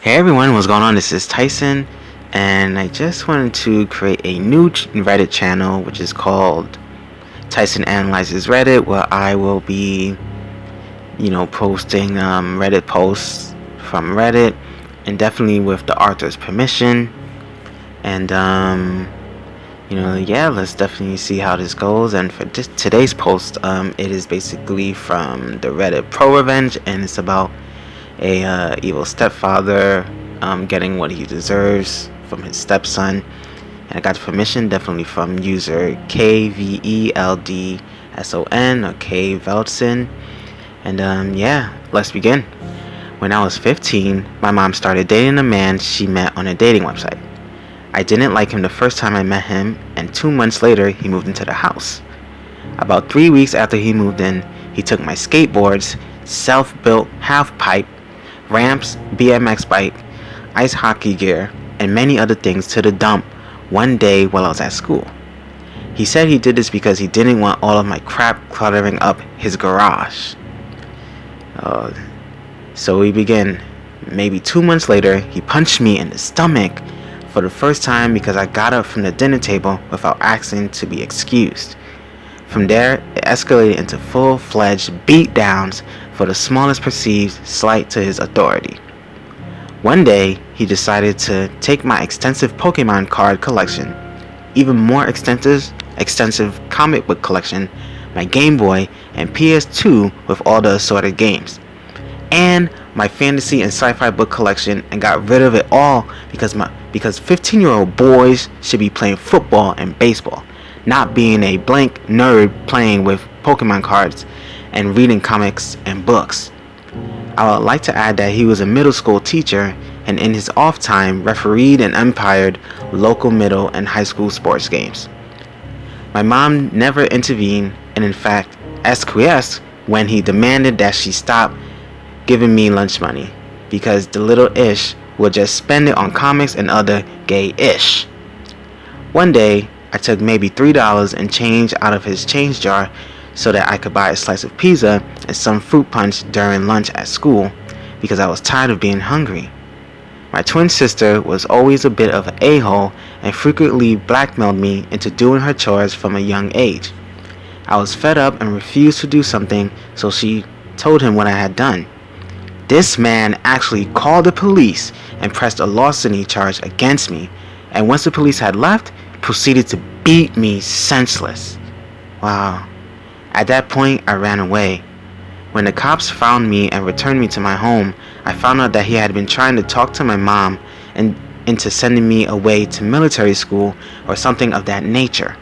Hey everyone, what's going on? This is Taisen, and I just wanted to create a new Reddit channel which is called Taisen Analyzes Reddit, where I will be, posting Reddit posts from Reddit, and definitely with the author's permission. And let's definitely see how this goes. And for today's post, it is basically from the Reddit ProRevenge, and it's about a evil stepfather getting what he deserves from his stepson. And I got the permission definitely from user Kveldson or Kveldson. And let's begin. When I was 15, my mom started dating a man she met on a dating website. I didn't like him the first time I met him, and 2 months later he moved into the house. About 3 weeks after he moved in, he took my skateboards, self-built half-pipe, ramps, BMX bike, ice hockey gear, and many other things to the dump one day while I was at school. He said he did this because he didn't want all of my crap cluttering up his garage. So we begin. Maybe 2 months later, he punched me in the stomach for the first time because I got up from the dinner table without asking to be excused. From there, it escalated into full-fledged beatdowns for the smallest perceived slight to his authority. One day, he decided to take my extensive Pokemon card collection, even more extensive comic book collection, my Game Boy, and PS2 with all the assorted games, and my fantasy and sci-fi book collection, and got rid of it all because 15-year-old boys should be playing football and baseball, not being a blank nerd playing with Pokemon cards and reading comics and books. I would like to add that he was a middle school teacher, and in his off time refereed and umpired local middle and high school sports games. My mom never intervened, and in fact acquiesced when he demanded that she stop giving me lunch money, because the little ish would just spend it on comics and other gay ish. One day, I took maybe $3 and change out of his change jar so that I could buy a slice of pizza and some fruit punch during lunch at school, because I was tired of being hungry. My twin sister was always a bit of an a-hole and frequently blackmailed me into doing her chores from a young age. I was fed up and refused to do something, so she told him what I had done. This man actually called the police and pressed a larceny charge against me, and once the police had left, proceeded to beat me senseless. Wow. At that point, I ran away. When the cops found me and returned me to my home, I found out that he had been trying to talk to my mom into sending me away to military school or something of that nature.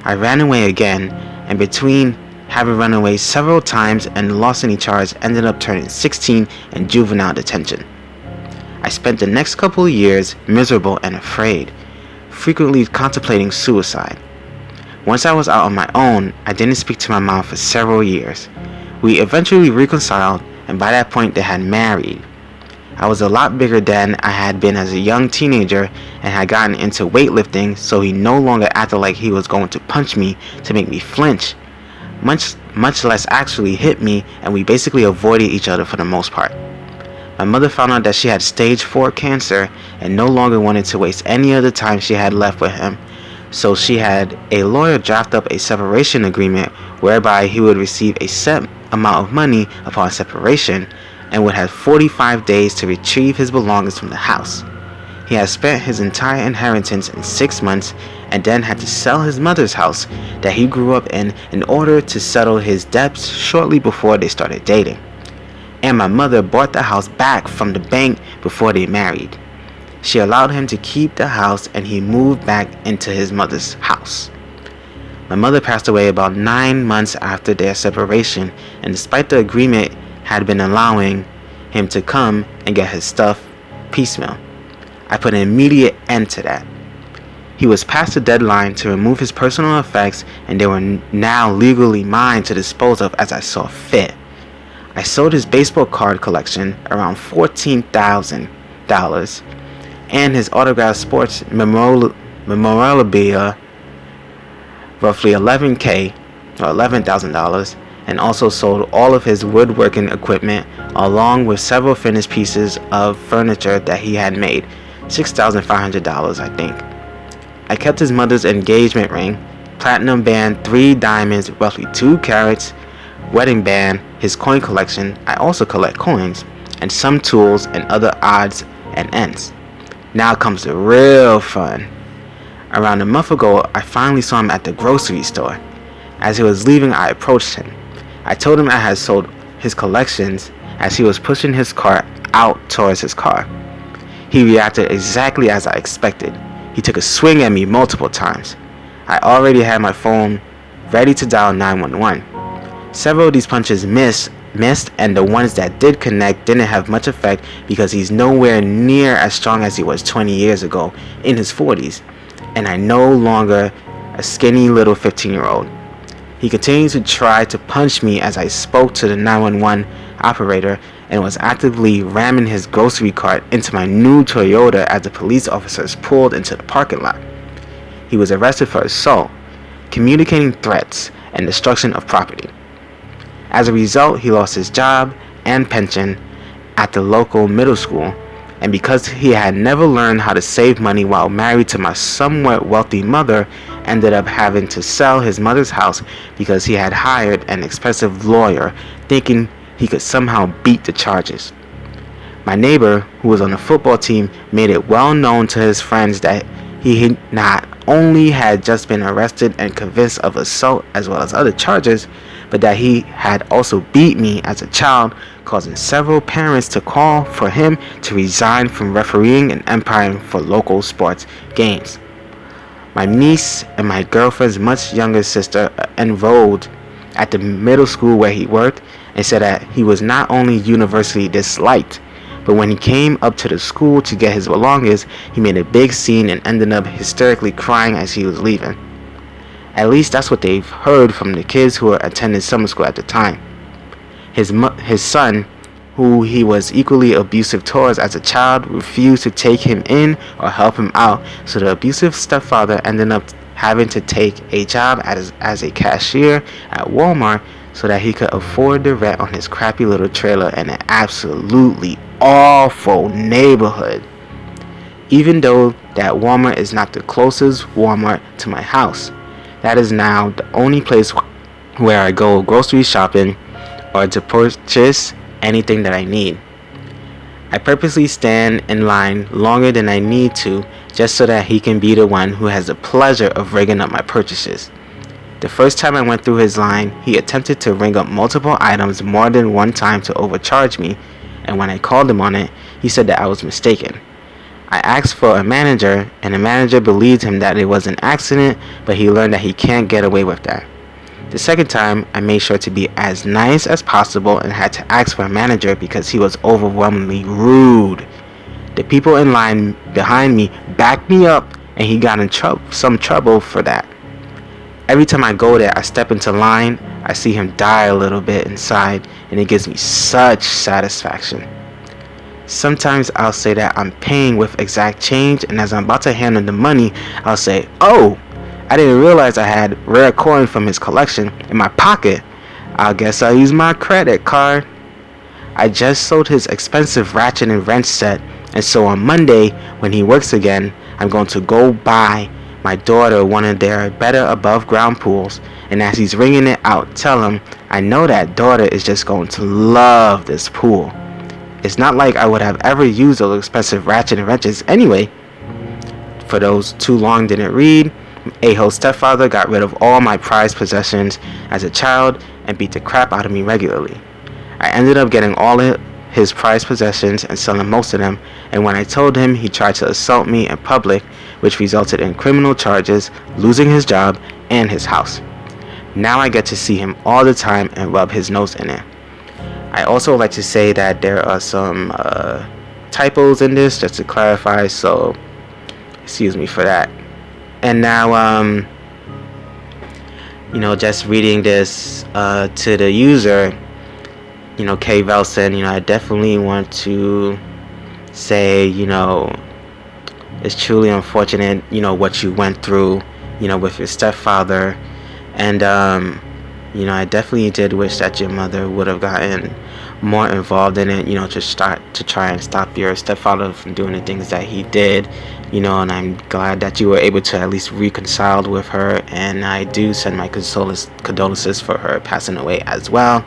I ran away again, and between having run away several times and the larceny charge, ended up turning 16 in juvenile detention. I spent the next couple of years miserable and afraid, frequently contemplating suicide. Once I was out on my own, I didn't speak to my mom for several years. We eventually reconciled, and by that point they had married. I was a lot bigger than I had been as a young teenager and had gotten into weightlifting, so he no longer acted like he was going to punch me to make me flinch, much less actually hit me, and we basically avoided each other for the most part. My mother found out that she had stage 4 cancer and no longer wanted to waste any of the time she had left with him, so she had a lawyer draft up a separation agreement whereby he would receive a set amount of money upon separation and would have 45 days to retrieve his belongings from the house. He had spent his entire inheritance in 6 months and then had to sell his mother's house that he grew up in order to settle his debts shortly before they started dating. And my mother bought the house back from the bank before they married. She allowed him to keep the house, and he moved back into his mother's house. My mother passed away about 9 months after their separation, and despite the agreement had been allowing him to come and get his stuff piecemeal, I put an immediate end to that. He was past the deadline to remove his personal effects, and they were now legally mine to dispose of as I saw fit. I sold his baseball card collection, around $14,000, and his autographed sports memorabilia, roughly $11,000, and also sold all of his woodworking equipment along with several finished pieces of furniture that he had made. $6,500, I think. I kept his mother's engagement ring, platinum band, 3 diamonds, roughly 2 carats, wedding band, his coin collection. I also collect coins, and some tools and other odds and ends. Now comes the real fun. Around a month ago, I finally saw him at the grocery store. As he was leaving, I approached him. I told him I had sold his collections as he was pushing his cart out towards his car. He reacted exactly as I expected. He took a swing at me multiple times. I already had my phone ready to dial 911. Several of these punches missed, and the ones that did connect didn't have much effect because he's nowhere near as strong as he was 20 years ago, in his 40s, and I no longer a skinny little 15-year-old. He continued to try to punch me as I spoke to the 911 operator and was actively ramming his grocery cart into my new Toyota as the police officers pulled into the parking lot. He was arrested for assault, communicating threats, and destruction of property. As a result, he lost his job and pension at the local middle school, and because he had never learned how to save money while married to my somewhat wealthy mother, ended up having to sell his mother's house because he had hired an expensive lawyer, thinking he could somehow beat the charges. My neighbor, who was on the football team, made it well known to his friends that he not only had just been arrested and convicted of assault as well as other charges, but that he had also beat me as a child, causing several parents to call for him to resign from refereeing and umpiring for local sports games. My niece and my girlfriend's much younger sister enrolled at the middle school where he worked and said that he was not only universally disliked, but when he came up to the school to get his belongings, he made a big scene and ended up hysterically crying as he was leaving. At least that's what they've heard from the kids who were attending summer school at the time. His son, who he was equally abusive towards as a child, refused to take him in or help him out, so the abusive stepfather ended up having to take a job as a cashier at Walmart so that he could afford the rent on his crappy little trailer in an absolutely awful neighborhood. Even though that Walmart is not the closest Walmart to my house, that is now the only place where I go grocery shopping or to purchase anything that I need. I purposely stand in line longer than I need to just so that he can be the one who has the pleasure of rigging up my purchases. The first time I went through his line, he attempted to ring up multiple items more than one time to overcharge me, and when I called him on it, he said that I was mistaken. I asked for a manager, and the manager believed him that it was an accident, but he learned that he can't get away with that. The second time, I made sure to be as nice as possible and had to ask for a manager because he was overwhelmingly rude. The people in line behind me backed me up, and he got in some trouble for that. Every time I go there, I step into line, I see him die a little bit inside, and it gives me such satisfaction. Sometimes I'll say that I'm paying with exact change, and as I'm about to hand him the money, I'll say, "Oh, I didn't realize I had rare coin from his collection in my pocket. I guess I'll use my credit card." I just sold his expensive ratchet and wrench set, and so on Monday, when he works again, I'm going to go buy my daughter one of their better above ground pools, and as he's ringing it out, tell him I know that daughter is just going to love this pool. It's not like I would have ever used those expensive ratchet and wrenches anyway. For those too long didn't read, a-hole stepfather got rid of all my prized possessions as a child and beat the crap out of me regularly. I ended up getting all his prized possessions and selling most of them, and when I told him, he tried to assault me in public, which resulted in criminal charges, losing his job, and his house. Now I get to see him all the time and rub his nose in it. I also like to say that there are some typos in this, just to clarify, so excuse me for that. And now, just reading this to the user, Kveldson, I definitely want to say, it's truly unfortunate, what you went through, with your stepfather. And You know, I definitely did wish that your mother would have gotten more involved in it, you know, to try and stop your stepfather from doing the things that he did, you know. And I'm glad that you were able to at least reconcile with her, and I do send my condolences for her passing away as well.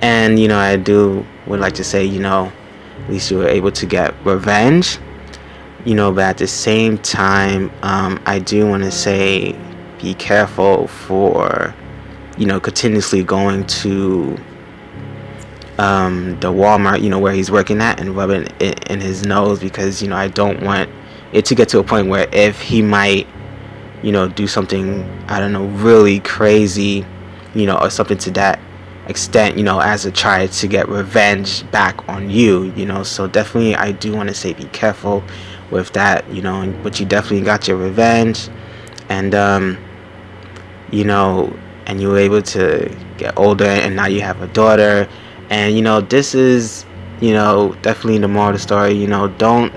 And, you know, I would like to say, you know, at least you were able to get revenge, you know. But at the same time, I do want to say, be careful for, you know, continuously going to the Walmart, you know, where he's working at, and rubbing it in his nose, because, you know, I don't want it to get to a point where if he might, you know, do something, I don't know, really crazy, you know, or something to that extent, you know, as a try to get revenge back on you, you know. So definitely I do want to say be careful with that, you know. But you definitely got your revenge, and you know, and you were able to get older, and now you have a daughter. And, you know, this is, you know, definitely the moral of the story. You know, don't,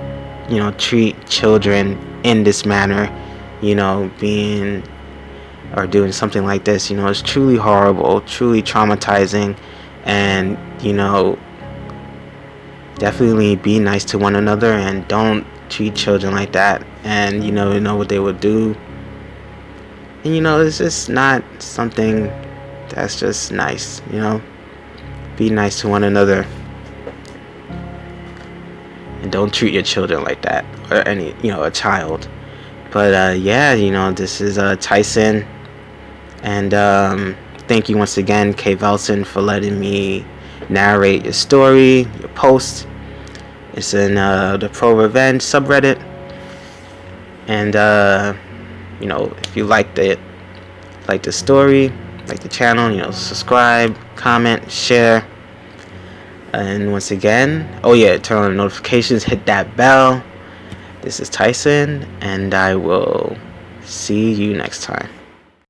you know, treat children in this manner, you know, being or doing something like this. You know, it's truly horrible, truly traumatizing. And, you know, definitely be nice to one another, and don't treat children like that. And, you know what they would do. And, you know, it's just not something that's just nice, you know. Be nice to one another, and don't treat your children like that, or any, you know, a child. But yeah, you know, this is Taisen, and thank you once again, Kveldson, for letting me narrate your story, your post. It's in the ProRevenge subreddit. And you know, if you liked it, like the story, like the channel, you know, subscribe, comment, share. And once again, oh yeah, turn on the notifications, hit that bell. This is Taisen, and I will see you next time.